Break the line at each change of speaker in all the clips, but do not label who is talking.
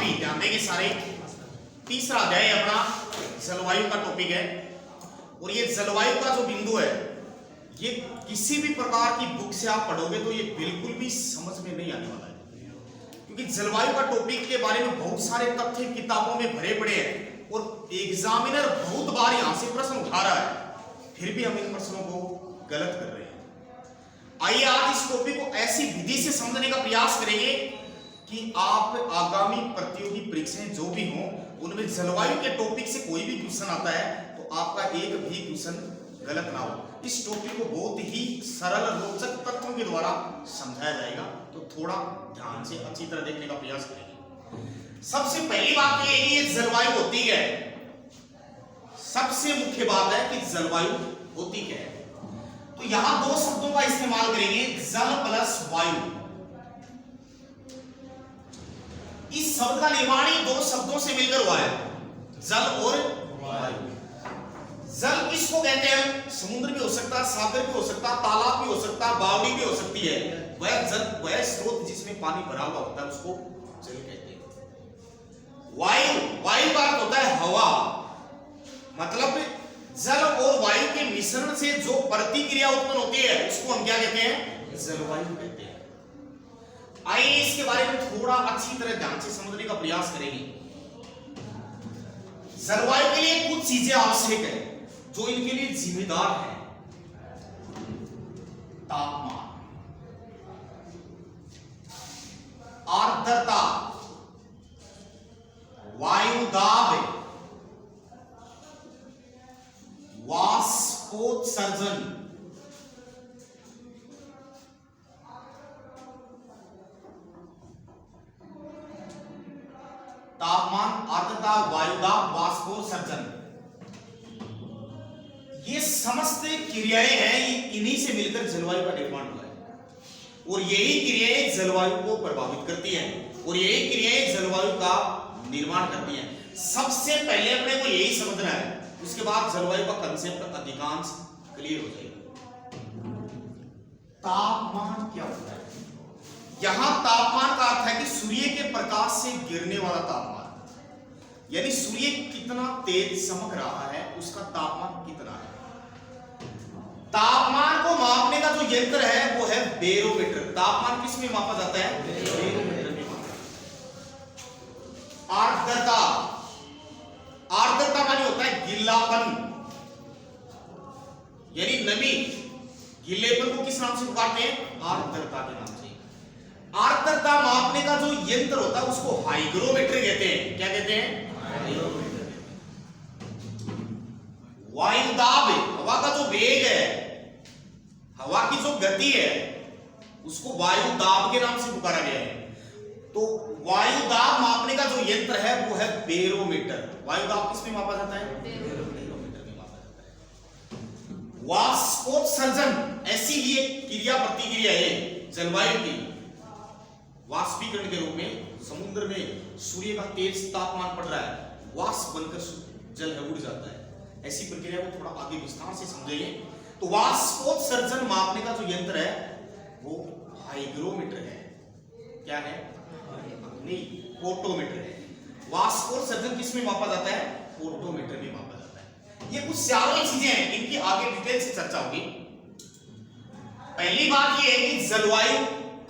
अभी ध्यान देंगे सारे। तीसरा अध्याय अपना जलवायु का टॉपिक है और ये जलवायु का जो बिंदु है ये किसी भी प्रकार की बुक से आप पढ़ोगे तो ये बिल्कुल भी समझ में नहीं आने वाला है, क्योंकि जलवायु का टॉपिक के बारे में बहुत सारे तथ्य किताबों में भरे पड़े हैं और एग्जामिनर बहुत बार यहां से प्रश्न उठा रहा है, फिर भी हम इन प्रश्नों को गलत कर रहे हैं। आइए आज इस टॉपिक को ऐसी विधि से समझने का प्रयास करेंगे कि आप आगामी प्रतियोगी परीक्षाएं जो भी हों उनमें जलवायु के टॉपिक से कोई भी क्वेश्चन आता है तो आपका एक भी क्वेश्चन गलत ना हो। इस टॉपिक को बहुत ही सरल रोचक तथ्यों के द्वारा समझाया जाएगा, तो थोड़ा ध्यान से अच्छी तरह देखने का प्रयास करेंगे। सबसे पहली बात यह है कि ये जलवायु होती क्या है। सबसे मुख्य बात है कि जलवायु होती क्या है। तो यहां दो शब्दों का इस्तेमाल करेंगे, जल प्लस वायु। इस शब्द का निर्माण ही दो शब्दों से मिलकर हुआ है, जल और वायु। जल किसको कहते हैं? समुद्र भी हो सकता है, सागर भी हो सकता है, तालाब भी हो सकता है, बावड़ी भी हो सकती है। वह जल, वह स्रोत जिसमें पानी भरा हुआ होता है उसको जल कहते हैं। वायु, वायु का अर्थ होता है हवा, मतलब जल और वायु के मिश्रण से जो प्रतिक्रिया उत्पन्न होती है उसको हम क्या कहते हैं? जलवायु कहते हैं। आइए इसके बारे में थोड़ा अच्छी तरह ध्यान से समझने का प्रयास करेंगे। जलवायु के लिए कुछ चीजें आवश्यक है जो इनके लिए जिम्मेदार है। तापमान, आर्द्रता, वायु दाब, वाष्पोत्सर्जन, तापमान, आर्द्रता, वायुदाब, वाष्पोत्सर्जन, ये समस्त क्रियाएं हैं, इन्हीं से मिलकर जलवायु का निर्माण हुआ है और यही क्रियाएं जलवायु को प्रभावित करती हैं और यही क्रियाएं जलवायु का निर्माण करती हैं। सबसे पहले अपने को यही समझना है, उसके बाद जलवायु का कंसेप्ट अधिकांश क्लियर हो जाएगा। तापमान क्या होता है? यहां तापमान का अर्थ है कि सूर्य के प्रकाश से गिरने वाला तापमान, यानी सूर्य कितना तेज चमक रहा है उसका तापमान कितना है। तापमान को मापने का जो यंत्र है वो है बैरोमीटर। तापमान किस में मापा जाता है? बैरोमीटर में मापा जाता है। आर्द्रता, आर्द्रता माने होता है गीलापन, यानी नमी। गीलेपन को किस नाम से पुकारते हैं? आर्द्रता के नाम से। आर्द्रता मापने का जो यंत्र होता है उसको हाइग्रोमीटर कहते हैं। क्या कहते हैं? हाइग्रोमीटर। वायुदाब, हवा का जो वेग है, हवा की जो गति है उसको वायुदाब के नाम से पुकारा गया है। तो वायुदाब मापने का जो यंत्र है वो है बैरोमीटर। वायुदाब किस में मापा जाता है? बैरोमीटर में मापा जाता है। वाष्पोत्सर्जन, ऐसी ही एक क्रिया प्रतिक्रिया है जलवायु की। वाष्पीकरण के रूप में समुद्र में सूर्य का तेज तापमान बढ़ रहा है, वाष्प बनकर जल उड़ जाता है। ऐसी प्रक्रिया को थोड़ा आगे विस्तार से समझेंगे। तो वाष्पोत्सर्जन मापने का जो यंत्र है वो हाइग्रोमीटर है। क्या है? नहीं, फोटोमीटर है। वाष्पोत्सर्जन किस में मापा जाता है? फोटोमीटर में मापा जाता है। ये कुछ चारों चीजें हैं, इनकी आगे डिटेल से चर्चा होगी। पहली बात ये है कि जलवायु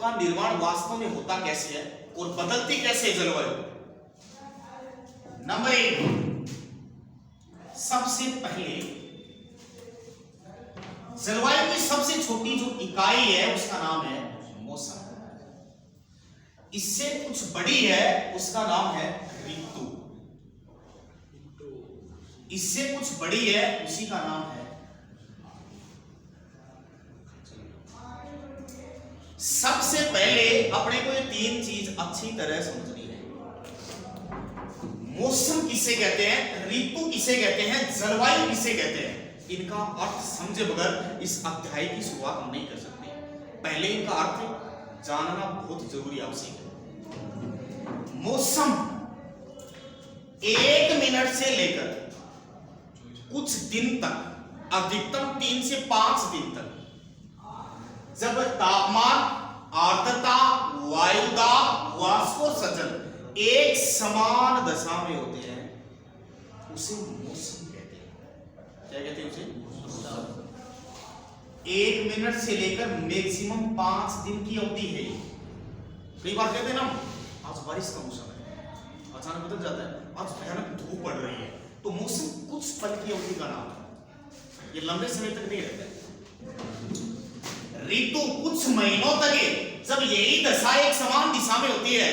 का निर्माण वास्तव में होता कैसे है और बदलती कैसे है जलवायु। नंबर 1, सबसे पहले जलवायु की सबसे छोटी जो इकाई है उसका नाम है मौसम। इससे कुछ बड़ी है उसका नाम है ऋतु। इससे कुछ बड़ी है उसी का नाम है। सबसे पहले अपने को ये तीन चीज अच्छी तरह समझनी है। मौसम किसे कहते हैं, ऋतु किसे कहते हैं, जलवायु किसे कहते हैं, इनका अर्थ समझे बगैर इस अध्याय की शुरुआत हम नहीं कर सकते। पहले इनका अर्थ जानना बहुत जरूरी आवश्यक है। मौसम 1 मिनट से लेकर कुछ दिन तक, अधिकतम 3 से 5 दिन तक, जब तापमान, आर्द्रता, वायुदाब, वाष्पोत्सर्जन एक समान दशा में होते हैं उसे मौसम कहते हैं। क्या कहते हैं उसे? एक मिनट से लेकर मैक्सिमम 5 दिन की अवधि है। कई बार कहते हैं ना आज बारिश का मौसम है, अचानक बदल जाता है, आज भयानक धूप पड़ रही है, तो मौसम कुछ पल की अवधि का नाम है, ये लंबे समय तक नहीं रहता है। ऋतु कुछ महीनों तक है। जब यही दशा एक समान दिशा में होती है,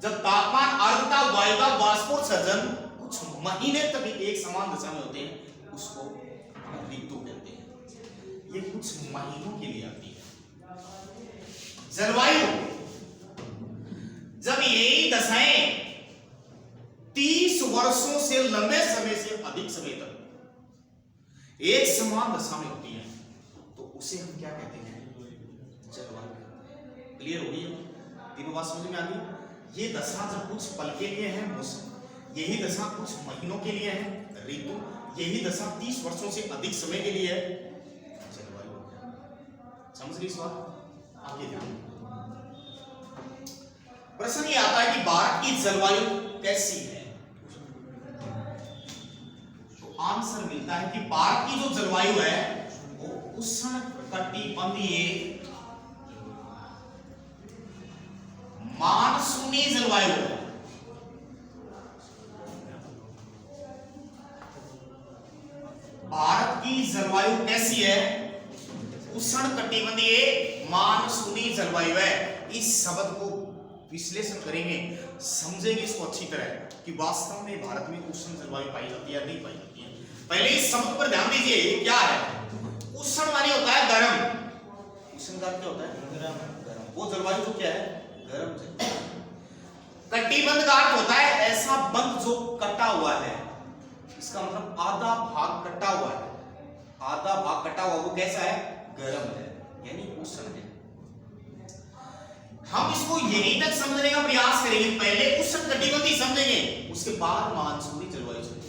जब तापमान, आर्द्रता, वायु का वाष्पोत्सर्जन कुछ महीने तक एक समान दशा में होते हैं, उसको ऋतु कहते हैं। ये कुछ महीनों के लिए आती है। जलवायु जब यही दशाएं 30 वर्षों से लंबे समय से अधिक समय तक एक समान दशा में होती है, तो उसे हम क्या कहते हैं? जलवायु। क्लियर हो गई? तीनों बात समझ में आ गई? ये दशा जब कुछ पल के लिए है मौसम, यही दशा कुछ महीनों के लिए है ऋतु, यही दशा 30 वर्षों से अधिक समय के लिए है जलवायु। समझ गई इस बात? आगे ध्यान। प्रश्न ये आता है कि भारत की जलवायु कैसी है? तो आंसर मिलता है कि भारत की जो जलवायु है वो उष्णकटिबंधीय मानसूनी जलवायु है। भारत की जलवायु कैसी है? उष्णकटिबंधीय मानसूनी जलवायु है। इस शब्द को विश्लेषण करेंगे, समझेंगे इसको अच्छी तरह कि वास्तव में भारत में उष्ण जलवायु पाई जाती है या नहीं पाई जाती है। पहले इस शब्द पर ध्यान दीजिए, ये क्या है? उष्ण माने होता है गर्म। उष्ण का क्या होता है? गर्म। वो जलवायु तो क्या है? गर्म जलवायु। कटिबंध का अर्थ होता है ऐसा बंध जो कटा हुआ है, इसका मतलब आधा भाग कटा हुआ है। आधा भाग कटा हुआ वो कैसा है? गर्म है, यानी उष्ण है। हम इसको यहीं तक समझने का प्रयास करेंगे। पहले उष्ण कटिबंधीय समझेंगे, उसके बाद मानसूनी जलवायु समझेंगे।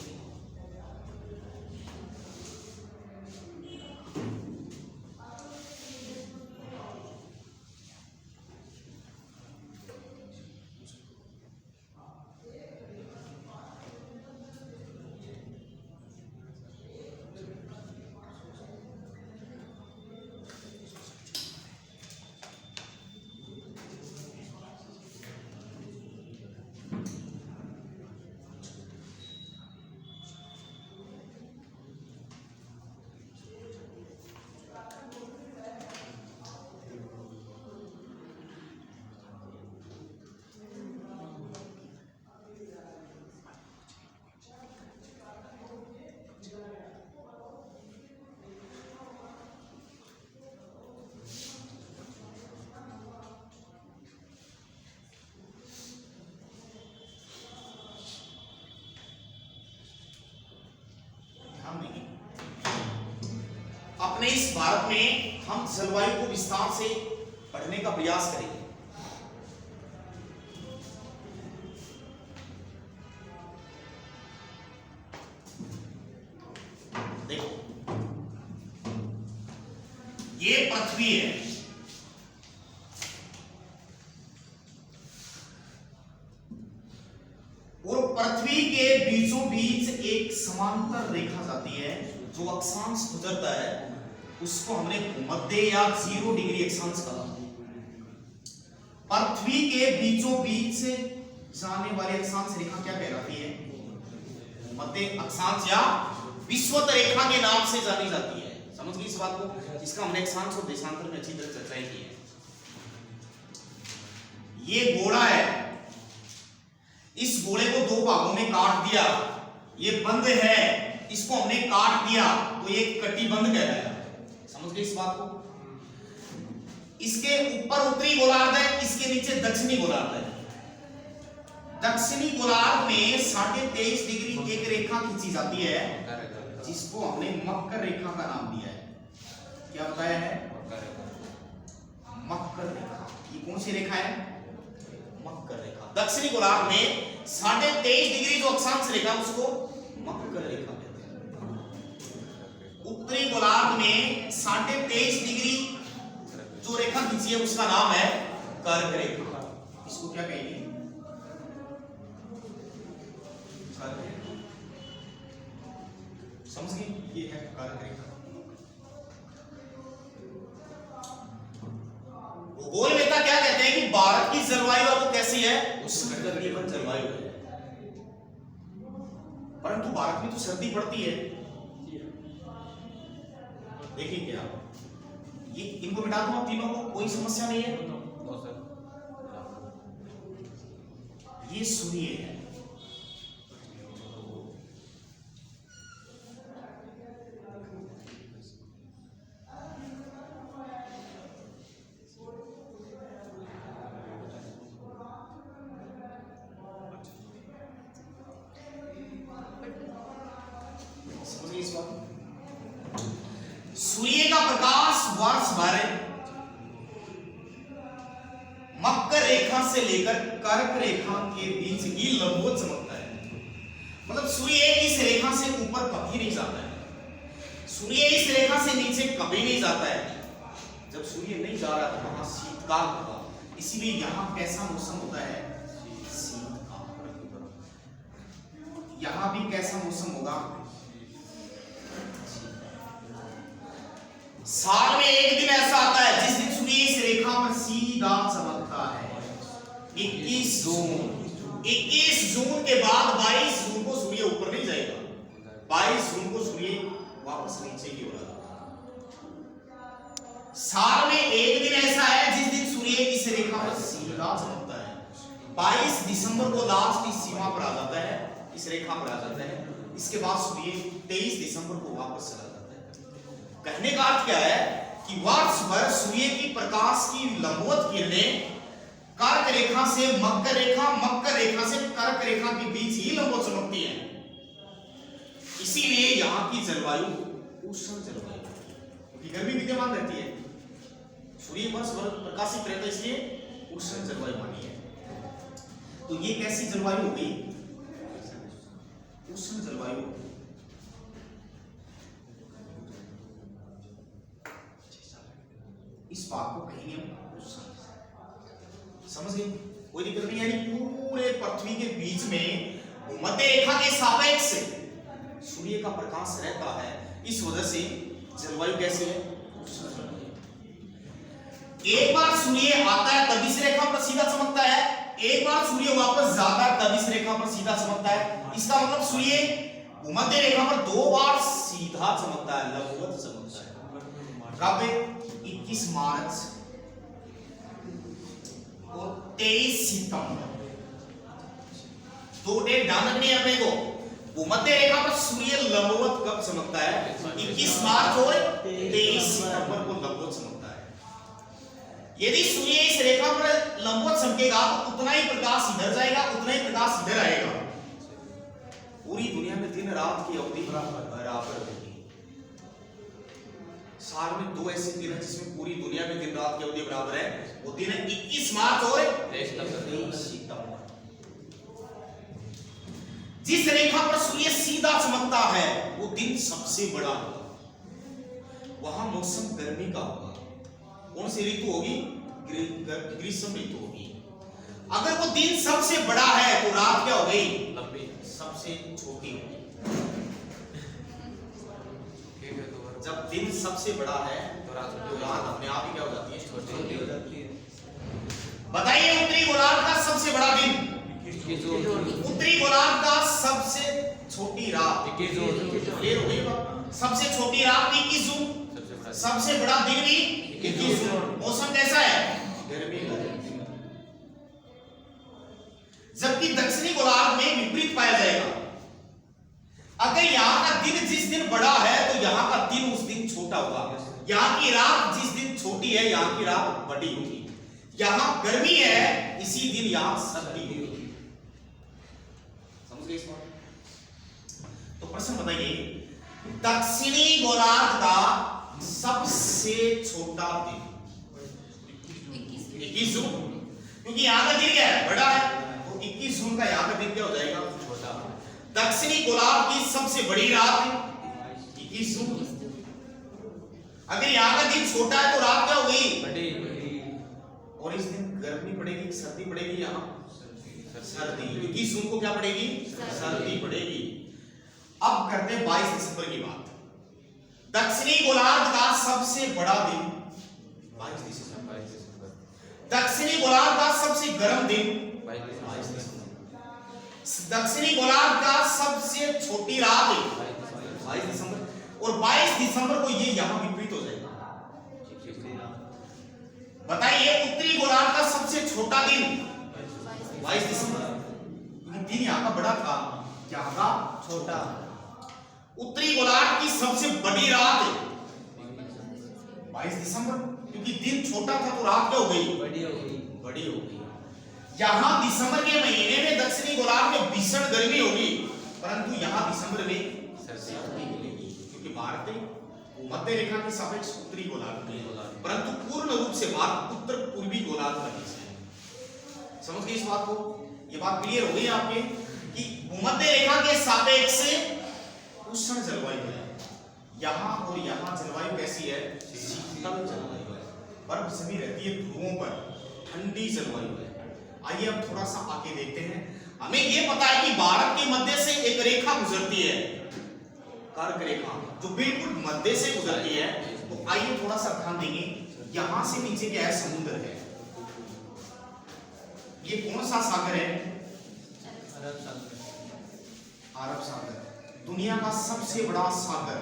अपने इस भारत में हम जलवायु को विस्तार से पढ़ने का प्रयास करेंगे। देखो, ये पृथ्वी है, और पृथ्वी के बीचों बीच एक समांतर रेखा जाती है, जो अक्षांश गुजरता है उसको हमने भूमध्य या 0 डिग्री अक्षांश कहा। पृथ्वी के बीचों बीच से जाने वाली अक्षांश रेखा क्या कहलाती है? भूमध्य अक्षांश या विषुवत रेखा के नाम से जानी जाती है। समझ गई इस बात को? जिसका हमने अक्षांश और देशांतर में अच्छी तरह चर्चा की है। ये गोला है, इस गोले को 2 भागों में काट दिया, ये बंद है, इसको हमने काट दिया तो ये कटिबंध कहलाया। समझ गए इस बात को? इसके ऊपर उत्तरी गोलार्ध है, इसके नीचे दक्षिणी गोलार्ध है। दक्षिणी गोलार्ध में 23.5 डिग्री एक रेखा खींची जाती है, जिसको हमने मकर रेखा का नाम दिया है। क्या बताया है? मकर रेखा। ये कौन सी रेखा है? मकर रेखा। दक्षिणी गोलार्ध में 23.5 डिग्री जो अक्षांश रेखा उसको मकर रेखा कहते हैं। उत्तरी गोलार्ध में 23.5 डिग्री जो रेखा खींची है उसका नाम है कर्क रेखा। इसको क्या कहेंगे? भारत की जलवायु है वो कैसी है? उष्णकटिबंधीय जलवायु है। परंतु भारत में तो सर्दी पड़ती है। देखिए क्या ये इनको मिटा दूं आप तीनों को, कोई समस्या नहीं है। ये सूर्य है, सूर्य का प्रकाश वर्ष भर मकर रेखा से लेकर कर्क रेखा के बीच की लंबवत चमकता है। मतलब सूर्य इस रेखा से ऊपर कभी नहीं जाता है, सूर्य इस रेखा से नीचे कभी नहीं जाता है। जब सूर्य नहीं जा रहा तो वहां शीतकाल होगा, इसीलिए यहां कैसा मौसम होता है? शीतकाल। यहां भी कैसा मौसम होगा? साल में एक दिन ऐसा आता है जिस दिन सूर्य इस रेखा पर सीधा चमकता है, 21 जून। 21 जून के बाद 22 जून को सूर्य ऊपर नहीं जाएगा, 22 जून को सूर्य वापस नीचे की ओर आएगा। साल में एक दिन ऐसा है जिस दिन सूर्य इस रेखा पर सीधा चमकता है, 22 दिसंबर को लास्ट इस सीमा पर आ जाता है, इस रेखा पर आ जाता है। इसके बाद सूर्य 23 दिसंबर को वापस चला जाता है। कहने का अर्थ क्या है कि वर्ष भर सूर्य की प्रकाश की लंबवत किरणें कर्क रेखा से मकर रेखा, मकर रेखा से कर्क रेखा के बीच ही लंबवत चमकती है। इसीलिए यहाँ की जलवायु उष्ण जलवायु, क्योंकि गर्मी विद्यमान रहती है, सूर्य वर्ष भर प्रकाशित रहता है, इसलिए उष्ण जलवायु मानी है। तो ये कैसी जलवायु होगी? उष्ण जलवायु। इस बात को कहेंगे हम उष्ण, समझ गए? कोई दिक्कत नहीं। यानी पूरे पृथ्वी के बीच में मध्य रेखा के सापेक्ष सूर्य का प्रकाश रहता है, इस वजह से जलवायु कैसी है? उष्ण जलवायु। एक बार सूर्य आता है तब इस रेखा पर सीधा चमकता है, एक बार सूर्य वापस जाता है तब इस रेखा पर सीधा चमकता है। इसका मतलब सूर्य भूमध्य रेखा पर 2 बार सीधा चमकता है, लंबवत चमकता है। कब? 21 मार्च और 23 सितंबर। 2 डेट ध्यान रखनी है अपने को। भूमध्य रेखा पर सूर्य लंबवत कब चमकता है? 21 मार्च और 23 सितंबर को लंबवत चमकता है। यदि सूर्य इस रेखा पर लंबवत चमकेगा तो उतना ही प्रकाश इधर जाएगा, उतना ही प्रकाश इधर आएगा। पूरी दुनिया में दिन रात की अवधि बराबर होगी। साल में 2 ऐसे दिन है जिसमें पूरी दुनिया में दिन रात की अवधि बराबर है, वो दिन है 21 मार्च और 23 सितंबर। जिस रेखा पर सूर्य सीधा चमकता है वो दिन सबसे बड़ा होगा, वहां मौसम गर्मी का होगा। कौन सी ऋतु होगी? ग्रीष्म ऋतु होगी। अगर वो दिन सबसे बड़ा है तो रात क्या हो गई? लंबी। सबसे छोटी होगी। जब दिन सबसे बड़ा है तो रात अपने आप ही क्या हो जाती है? छोटी हो जाती है। बताइए उत्तरी गोलार्ध का सबसे बड़ा दिन? उत्तरी गोलार्ध का सबसे छोटी रात 21 जून। सबसे छोटी रात 21 जून, सबसे बड़ा दिन भी 21 जून। मौसम कैसा है? गर्मी का। जबकि दक्षिणी गोलार्ध में विपरीत पाया जाएगा। अगर यहाँ का दिन जिस दिन बड़ा है तो यहाँ का दिन उस दिन छोटा होगा। यहाँ की रात जिस दिन छोटी है यहाँ की रात बड़ी होगी। यहाँ गर्मी है इसी दिन यहाँ सर्दी होगी। समझ गए इस बात? तो प्रश्न बताइए, दक्षिणी गोलार्ध का सबसे छोटा दिन 21 जून, क्योंकि यहाँ का दिन क्या है? बड़ा है, तो 21 जून का यहाँ का दिन क्या हो जाएगा? छोटा। दक्षिणी गोलार्ध की सबसे बड़ी रात 21 जून। अगर यहाँ का दिन छोटा है तो रात क्या होगी? बड़ी। और इस दिन गर्मी पड़ेगी, सर्दी पड़ेगी? यहाँ सर्दी। 21 जून को क्या पड़ेगी? सर्दी पड़ेगी। अब करते हैं 22 दिसंबर की बात। दक्षिणी गोलार्ध का सबसे बड़ा दिन 22 दिसंबर। दक्षिणी गोलार्ध का सबसे गर्म दिन 22 दक्षिणी गोलार्ध का सबसे छोटी रात 22 दिसंबर और 22 दिसंबर को ये यहां विपरीत हो जाएगा। बताइए उत्तरी गोलार्ध का सबसे छोटा दिन 22 दिसंबर। दिन यहां का बड़ा था, यहां का छोटा। उत्तरी गोलार्ध की सबसे बड़ी रात 22 दिसंबर, क्योंकि दिन छोटा था तो रात क्या हो गई? बड़ी हो गई। यहां दिसंबर के महीने में दक्षिणी गोलार्ध में भीषण गर्मी होगी, परंतु यहां दिसंबर में सर्दी मिलेगी, क्योंकि भारत मध्य रेखा के सापेक्ष उत्तरी गोलार्ध में, परंतु पूर्ण रूप से भारत उत्तर पूर्वी गोलार्ध का देश है। समझ गए इस बात को? ये बात क्लियर हो गई आपके कि भूमध्य रेखा के सापेक्ष उष्ण जलवायु है। यहां और यहां जलवायु कैसी है? शीतल जलवायु है। बर्फ सभी रहती है ध्रुवों पर, ठंडी जलवायु है। आइए अब थोड़ा सा आगे देखते हैं। हमें यह पता है कि भारत के मध्य से एक रेखा गुजरती है, कर्क रेखा, जो बिल्कुल मध्य से गुजरती है। तो आइए थोड़ा सा ध्यान देंगे, यहां से नीचे क्या है? समुद्र है। ये कौन सा सागर है? अरब सागर। दुनिया का सबसे बड़ा सागर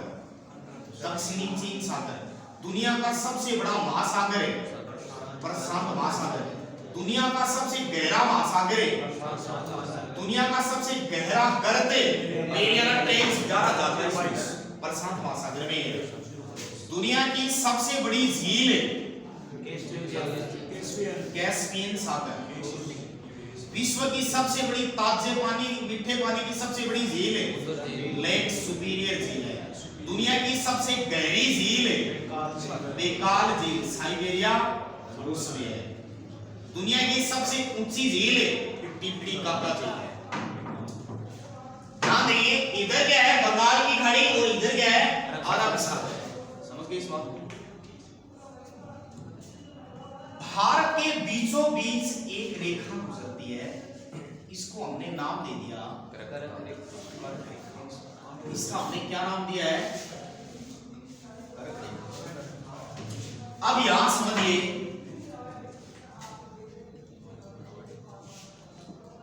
दक्षिणी चीन सागर। दुनिया का सबसे बड़ा महासागर है प्रशांत महासागर। दुनिया का सबसे गहरा महासागर है, दुनिया का सबसे गहरा गर्त मेरियाना ट्रेंच जाना जाता है प्रशांत महासागर में। दुनिया की सबसे बड़ी झील कैस्पियन सागर। विश्व की सबसे बड़ी ताजे पानी मीठे पानी की सबसे बड़ी झील है लेक सुपीरियर झील है। दुनिया की सबसे गहरी झील है बेकाल झील, साइबेरिया रूस में है। दुनिया की सबसे ऊंची झील है टिटिकाका झील है। ध्यान देंगे, इधर क्या है? बंगाल की खाड़ी और इधर क्या है? अरब सागर। समझ गए इस बात को? भारत के बीचों बीच एक रेखा गुजरती है, इसको हमने नाम दे दिया कर्क रेखा। इसका हमने क्या नाम दिया है? कर्क रेखा। अब यहां समझिए,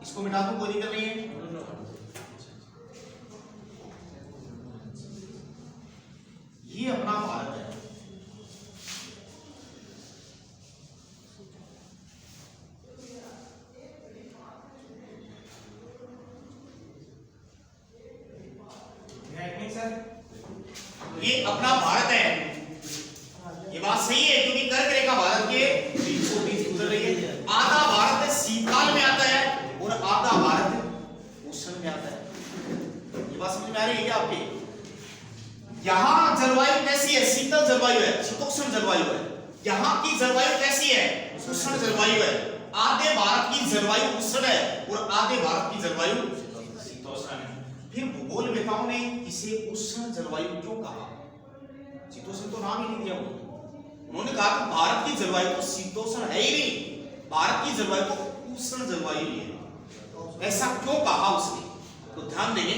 इसको मिटा दूं, कोई दिक्कत नहीं है। ये अपना भारत है। ये अपना भारत है। ये बात सही है, क्योंकि कर्क रेखा भारत के बीचों बीच गुजर रही है। आधा भारत शीतकाल में आता है और आधा भारत उष्ण में आता है। ये बात समझ में आ रही है क्या आपके? यहां जलवायु कैसी है? शीतल जलवायु है, शीतोष्ण जलवायु है। यहां की जलवायु कैसी है? उष्ण जलवायु है। आधे भारत की जलवायु उष्ण है और आधे भारत की जलवायु शीतोष्ण है। फिर भूगोल वेताओं ने इसे उष्ण जलवायु क्यों कहा? शीतोष्ण तो नाम ही नहीं दिया उन्होंने कहा कि भारत की जलवायु तो शीतोष्ण है ही नहीं, भारत की जलवायु तो उष्ण जलवायु ही है। ऐसा क्यों कहा उसने? तो ध्यान देंगे,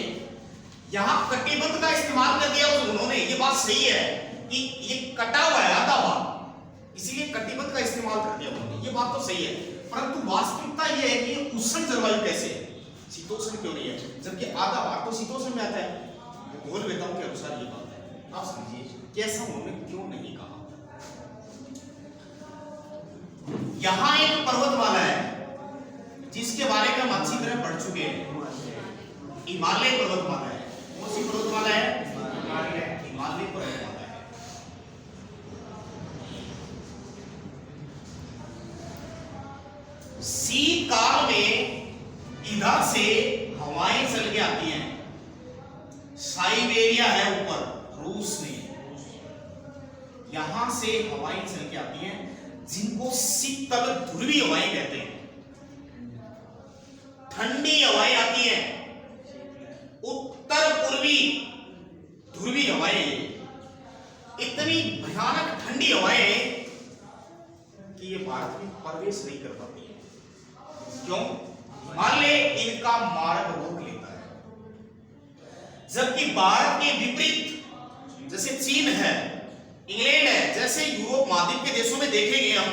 यहां कटिबंध का इस्तेमाल कर दिया उन्होंने। ये बात सही है कि ये कटा हुआ है आधा भाग, इसीलिए कटिबंध का इस्तेमाल कर दिया उन्होंने। ये बात तो सही है, परंतु वास्तविकता ये है कि उष्ण जलवायु कैसे है, शीतोष्ण क्यों नहीं है, जबकि आधा भाग तो शीतोष्ण में आता है। भूगोल वेताओं के अनुसार ये बात है। आप समझिए कि ऐसा उन्होंने क्यों नहीं कहा। यहां एक पर्वतमाला है जिसके बारे में हम अच्छी तरह पढ़ चुके हैं, हिमालय पर्वतमाला है। कौन सी पर्वतमाला है? हिमालय पर्वतमाला है। शीतकाल में इधर से हवाएं चल के आती हैं, साइबेरिया है ऊपर रूस में, यहां से हवाएं चल के आती हैं जिनको शीतल ध्रुवीय हवाएं कहते हैं। ठंडी हवाएं आती हैं, उत्तर पूर्वी ध्रुवीय हवाएं, इतनी भयानक ठंडी हवाएं कि ये भारत में प्रवेश नहीं कर पाती है। क्यों? हिमालय इनका मार्ग रोक लेता है। जबकि भारत के विपरीत जैसे चीन है, इंग्लैंड है, जैसे यूरोप महाद्वीप के देशों में देखेंगे हम,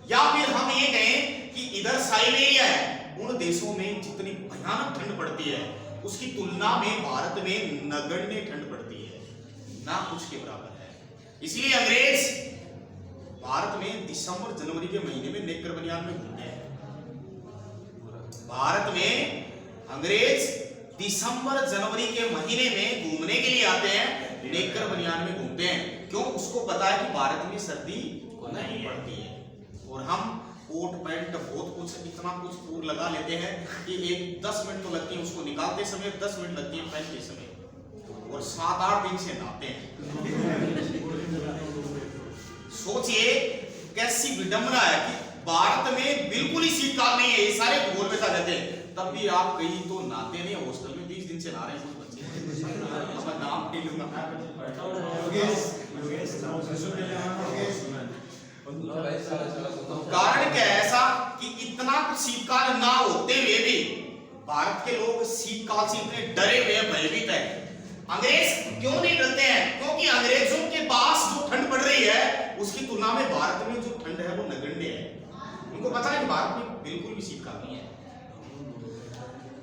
या फिर हम ये कहें कि इधर साइबेरिया है, उन देशों में जितनी भयानक ठंड पड़ती है उसकी तुलना में भारत में नगण्य ठंड पड़ती है, ना कुछ के बराबर है। इसलिए अंग्रेज भारत में दिसंबर जनवरी के महीने में नेकर बनियान में घूमते हैं। भारत में अंग्रेज दिसंबर जनवरी के महीने में घूमने के लिए आते हैं, नेकर बनियान में घूमते हैं। क्यों? उसको पता है कि भारत में सर्दी नहीं पड़ती है। और हम कोट पैंट बहुत कुछ इतना कुछ पूर लगा लेते हैं कि एक 10 मिनट तो लगती है उसको निकालते समय, 10 मिनट लगती है पहनते समय, और 7-8 दिन से नहाते हैं। सोचिए कैसी विडंबना है कि भारत में बिल्कुल ही शीतकाल नहीं है, ये सारे भूगोल में कहते हैं, तब भी आप कहीं तो नहाते नहीं। हॉस्टल में 20 दिन से नहा रहे हैं कुछ बच्चे, अब नाम नहीं लूंगा। कारण क्या है ऐसा कि इतना कुछ शीतकाल ना होते हुए भी भारत के लोग शीतकाल से इतने डरे हुए हैं, भयभीत है। अंग्रेज क्यों नहीं डरते हैं? क्योंकि अंग्रेजों के पास जो ठंड पड़ रही है उसकी तुलना में भारत में जो ठंड है वो नगण्य है। उनको पता है कि भारत में बिल्कुल भी शीतकाल नहीं है,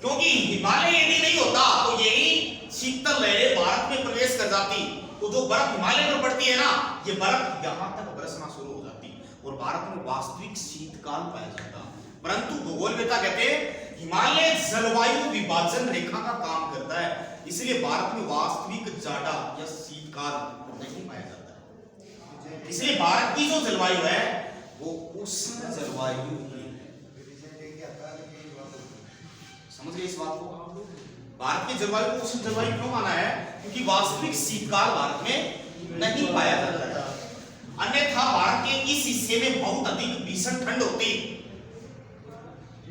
क्योंकि हिमालय यदि नहीं होता तो यही शीतल लहरें भारत में प्रवेश कर जाती, तो जो बर्फ हिमालय पर पड़ती है ना, ये बर्फ यहां तक बरसना शुरू हो जाती और भारत में वास्तविक शीतकाल पाया जाता। परंतु भूगोलवेता कहते हैं हिमालय जलवायु विभाजन रेखा का काम करता है, इसलिए भारत में वास्तविक जाड़ा या शीतकाल नहीं पाया जाता है। इसलिए भारत की जो जलवायु है वो उष्ण जलवायु है। समझ गए इस बात को? भारत की जलवायु को उष्ण जलवायु क्यों माना है? क्योंकि वास्तविक शीतकाल भारत में नहीं पाया जाता है। अन्यथा भारत के इस हिस्से में बहुत अधिक भीषण ठंड होती,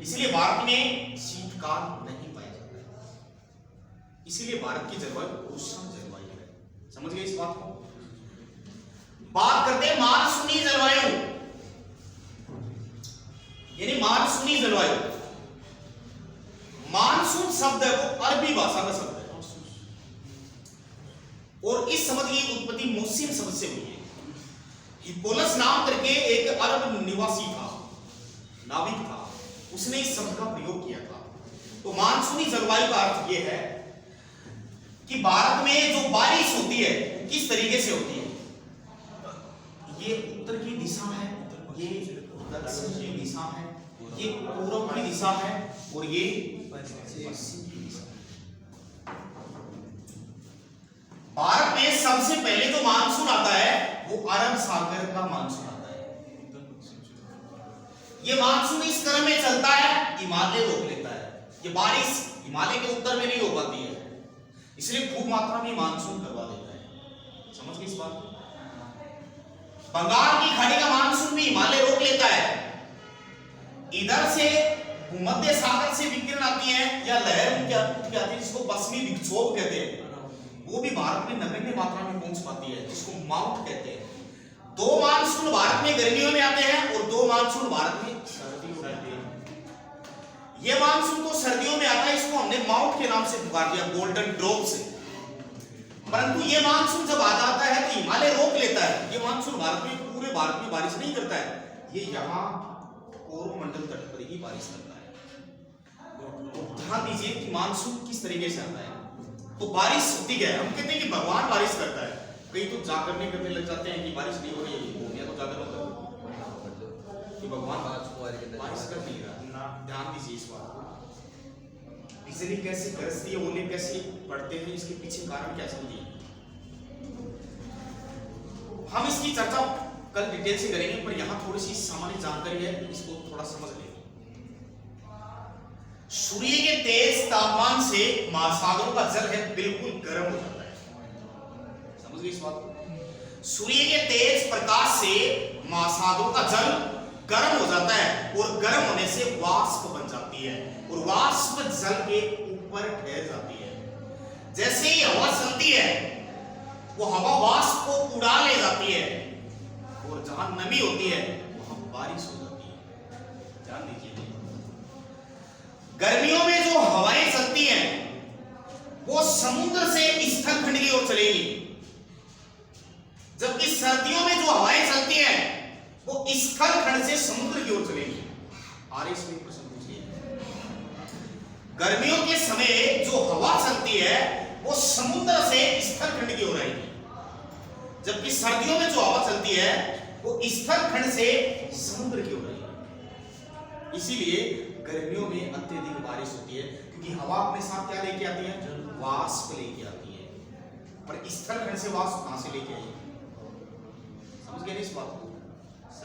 इसलिए भारत में शीतकाल नहीं पाया जाता है। इसलिए भारत की जलवायु उष्ण जलवायु है। समझ गए इस बात को? बात करते हैं मानसूनी जलवायु, यानी मानसूनी जलवायु। मानसून शब्द है वो अरबी भाषा का शब्द है और इस शब्द की उत्पत्ति मौसम शब्द से हुई है। हिप्पोलस नाम करके एक अरब निवासी था, नाविक था, उसने इस शब्द का प्रयोग किया था। तो मानसूनी जलवायु का अर्थ यह है कि भारत में जो बारिश होती है किस तरीके से होती है। ये उत्तर की दिशा है, ये दक्षिण की दिशा है, ये पूर्व की दिशा है और ये पश्चिम की दिशा है। भारत में सबसे पहले जो मानसून आता है वो अरब सागर का मानसून आता है। ये मानसून इस क्रम में चलता है, हिमालय रोक लेता है। ये बारिश हिमालय के उत्तर में नहीं हो पाती है, इसलिए खूब मात्रा में मानसून करवा देता है। समझ गए इस बात को? बंगाल की खाड़ी का मानसून भी हिमालय रोक लेता है। इधर से भूमध्य सागर से विकिरण आती है या लहर क्या आती है जिसको पश्चिमी विक्षोभ कहते हैं, वो भी भारत में नगण्य मात्रा में पहुंच पाती है, जिसको माउंट कहते हैं। 2 मानसून भारत में गर्मियों में आते हैं और 2 मानसून भारत में सर्दियों में आते हैं। ये मानसून तो सर्दियों में आता है, इसको हमने माउंट के नाम से पुकार दिया, गोल्डन ड्रॉप से। परंतु ये मानसून जब आ जाता है तो हिमालय रोक लेता है। ये मानसून भारत में पूरे भारत में बारिश नहीं करता है, ये यहाँ कोरोमंडल तट पर ही बारिश करता है। ध्यान दीजिए कि मानसून किस तरीके से आता है। तो बारिश होती है, हम कहते हैं कि भगवान बारिश करता है, कई तो जागरण करने लग जाते हैं कि बारिश नहीं हो रही है, हो गया तो जागरण कि भगवान बारिश कर नहीं रहा। ध्यान दीजिए इस बात को। बिजली कैसे गरजती है, ओले कैसे पड़ते हैं, इसके पीछे कारण क्या समझिए। हम इसकी चर्चा कल डिटेल से करेंगे, पर यहां थोड़ी सी सामान्य जानकारी है, इसको थोड़ा समझ लेंगे। सूर्य के तेज तापमान से महासागरों का जल है बिल्कुल गर्म हो जाता है। समझ गए इस बात को? सूर्य के तेज प्रकाश से महासागरों का जल गर्म हो जाता है और गर्म होने से वाष्प बन जाती है और वाष्प जल के ऊपर ठहर जाती है। जैसे ही हवा चलती है वो हवा वाष्प को उड़ा ले जाती है और जहां नमी होती है वहां बारिश हो जाती है। ध्यान दीजिए, गर्मियों में जो हवाएं चलती हैं वो समुद्र से स्थल खंड की ओर चलेगी, जबकि सर्दियों में जो हवाएं चलती हैं वो स्थल खंड से समुद्र बारिश में प्रश्न पूछिए। गर्मियों के समय जो हवा चलती है वो समुद्र से स्थल खंड की ओर आएगी, जबकि सर्दियों में जो हवा चलती है वो स्थल खंड से समुद्र की ओर आएगी। इसीलिए गर्मियों में अत्यधिक बारिश होती है, क्योंकि हवा अपने साथ क्या लेके आती है? वाष्प लेके आती है। पर स्थल खंड से वाष्प कहां से लेके आई? समझ गए इस बात को?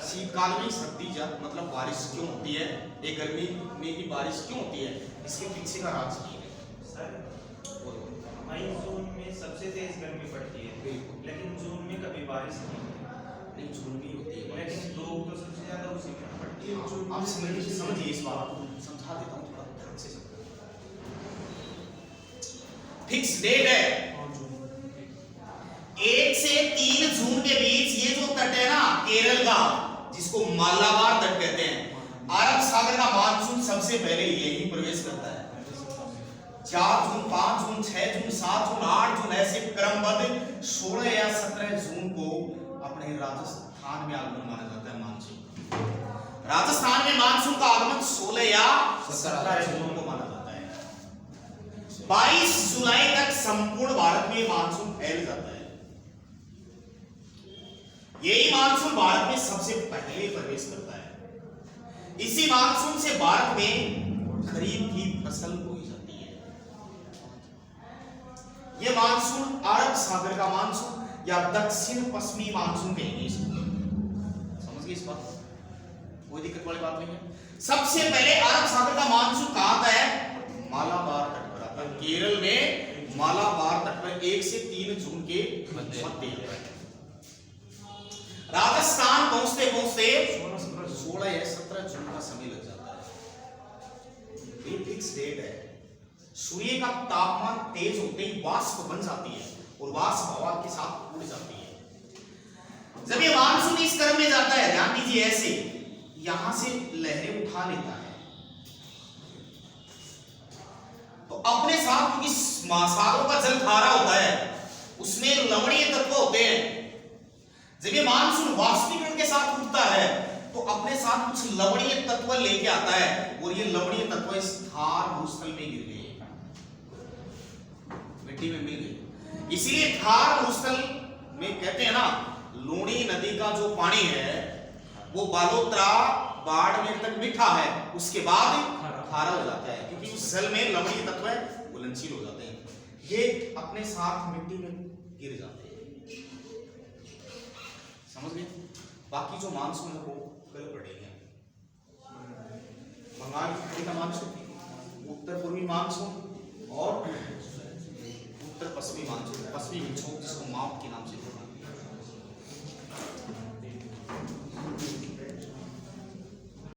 शीतकाल में सर्दी जब मतलब बारिश क्यों होती है, एक गर्मी में भी बारिश क्यों होती है, इसके पीछे का राज ये है।
सर मई जून में सबसे तेज गर्मी पड़ती है, लेकिन जून में कभी बारिश नहीं होती।
नहीं, जून भी होती है,
लेकिन लोग तो सबसे ज्यादा उसी में पड़ती है।
आप समझिए इस बात को, समझा देता हूँ थोड़ा ध्यान से समझो। फिक्स डेट है 1 से 3 जून के बीच, ये जो तट है ना केरल का, जिसको मालाबार तट कहते हैं, अरब सागर का मानसून सबसे पहले यही प्रवेश करता है। 4 जून, 5 जून, 6 जून, 7 जून, 8 जून, ऐसे क्रमबद्ध 16 या 17 जून को अपने राजस्थान में आगमन माना जाता है। मानसून राजस्थान में मानसून का आगमन 16 या 17 जून को माना जाता है। 22 जुलाई तक संपूर्ण भारत में मानसून फैल जाता है। यही मानसून भारत में सबसे पहले प्रवेश करता है। इसी मानसून से भारत में खरीफ की फसल बोई जाती है। यह मानसून अरब सागर का मानसून या दक्षिण पश्चिमी मानसून कहेंगे इसको। समझ गए इस बात? कोई दिक्कत वाली बात नहीं है। सबसे पहले अरब सागर का मानसून कहां आता है? मालाबार तट पर आता है। केरल में मालाबार तट पर 1 से 3 जून के मध्य राजस्थान पहुंचते पहुंचते 16 या 17 जून का समय लग जाता है। ये फिक्स डेट है। सूर्य का तापमान तेज होते ही वाष्प बन जाती है और वाष्प हवा के साथ उड़ जाती है। जब ये मानसून इस क्रम में जाता है, ध्यान दीजिए, ऐसे यहां से लहरें उठा लेता है, तो अपने साथ, क्योंकि सागरों का जल खारा होता है, उसमें लवणीय तत्व होते हैं। जब ये मानसून वाष्पीकरण के साथ उठता है तो अपने साथ कुछ लवणीय तत्व लेके आता है, और ये लवणीय तत्व इस थार भूस्थल में गिर गए, मिट्टी में मिल गए। इसीलिए थार भूस्थल में कहते हैं ना, लूणी नदी का जो पानी है वो बालोतरा बाड़मेर तक मीठा है, उसके बाद खारा हो जाता है, क्योंकि उस जल में लवणीय तत्व घुलनशील हो जाते हैं। ये अपने साथ मिट्टी में गिर जाते हैं। समझ गए? बाकी जो मानसून है वो कल पड़ेगा। बंगाल की खाड़ी का मानसून, उत्तर पूर्वी मानसून और उत्तर पश्चिमी मानसून, पश्चिमी विक्षोभ जिसको माप के नाम से